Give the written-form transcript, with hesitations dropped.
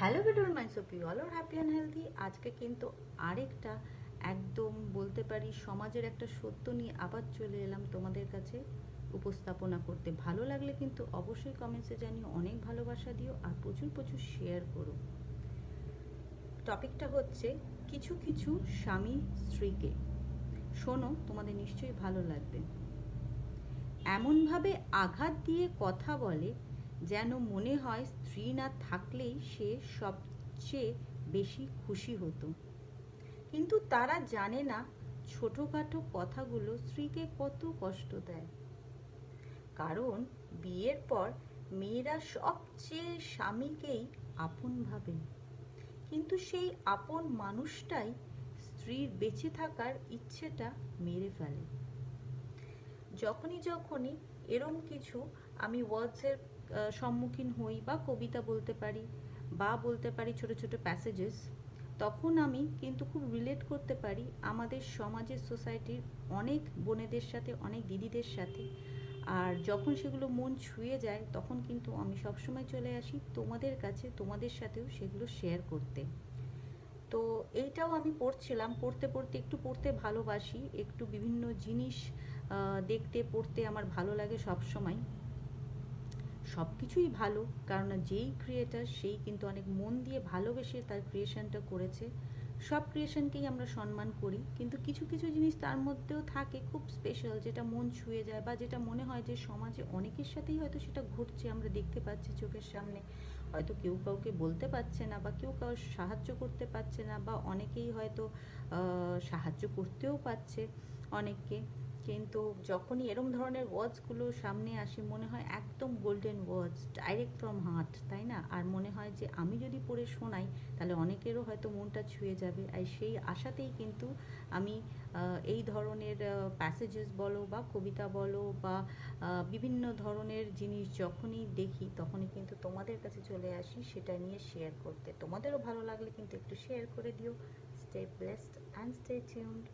Hello beautiful minds of you all are happy and healthy. আজকে কিন্তু আরেকটা একদম বলতে পারি সমাজের একটা সত্য নিয়ে আবার চলে এলাম তোমাদের কাছে উপস্থাপনা করতে। ভালো লাগলে কিন্তু অবশ্যই কমেন্টসে জানিও, অনেক ভালোবাসা দিও আর প্রচুর প্রচুর শেয়ার করো। টপিকটা হচ্ছে কিছু কিছু স্বামী স্ত্রীকে। শোনো, তোমাদের নিশ্চয়ই ভালো লাগবে। এমনভাবে আঘাত দিয়ে কথা বলে যেন মনে হয় স্ত্রী না থাকলেই সে সবচেয়ে বেশি খুশি হতো। কিন্তু তারা জানে না ছোটোখাটো কথাগুলো স্ত্রীকে কত কষ্ট দেয়। কারণ বিয়ের পর মেয়েরা সবচেয়ে স্বামীকেই আপন ভাবে, কিন্তু সেই আপন মানুষটাই স্ত্রীর বেঁচে থাকার ইচ্ছেটা মেরে ফেলে। যখনই এরম কিছু আমি ওয়ার্ডসের সম্মুখীন হই, বা কবিতা বলতে পারি, বা বলতে পারি ছোট ছোট প্যাসেজেস, তখন আমি কিন্তু খুব রিলেট করতে পারি আমাদের সমাজের সোসাইটির অনেক বোনেদের সাথে, অনেক দিদিদের সাথে। আর যখন সেগুলো মন ছুঁয়ে যায় তখন কিন্তু আমি সবসময় চলে আসি তোমাদের কাছে, তোমাদের সাথেও সেগুলো শেয়ার করতে। তো এইটাও আমি পড়ছিলাম, পড়তে পড়তে একটু পড়তে ভালোবাসি, একটু বিভিন্ন জিনিস দেখতে পড়তে আমার ভালো লাগে সব সময়। সব কিছুই ভালো, কারণ যেই ক্রিয়েটার সেই কিন্তু অনেক মন দিয়ে ভালোবেসে তার ক্রিয়েশনটা করেছে। সব ক্রিয়েশনকেই আমরা সম্মান করি, কিন্তু কিছু কিছু জিনিস তার মধ্যেও থাকে খুব স্পেশাল, যেটা মন ছুঁয়ে যায়, বা যেটা মনে হয় যে সমাজে অনেকের সাথেই হয়তো সেটা ঘটছে, আমরা দেখতে পাচ্ছি চোখের সামনে। হয়তো কেউ কাউকে বলতে পারছে না, বা কেউ কারোর সাহায্য করতে পারছে না, বা অনেকেই হয়তো সাহায্য করতেও পারছে অনেককে। কিন্তু যখনই এরম ধরনের ওয়ার্ডসগুলো সামনে আসে মনে হয় একদম golden words, direct from heart, তাই না? আর মনে হয় যে আমি যদি পড়ে শোনাই তাহলে অনেকেরও হয়তো মনটা ছুঁয়ে যাবে। আর সেই আশাতেই কিন্তু আমি এই ধরনের প্যাসেজেস বলো, বা কবিতা বলো, বা বিভিন্ন ধরনের জিনিস যখনই দেখি তখনই কিন্তু তোমাদের কাছে চলে আসি সেটা নিয়ে শেয়ার করতে। তোমাদেরও ভালো লাগলে কিন্তু একটু শেয়ার করে দিও। Stay blessed and stay tuned.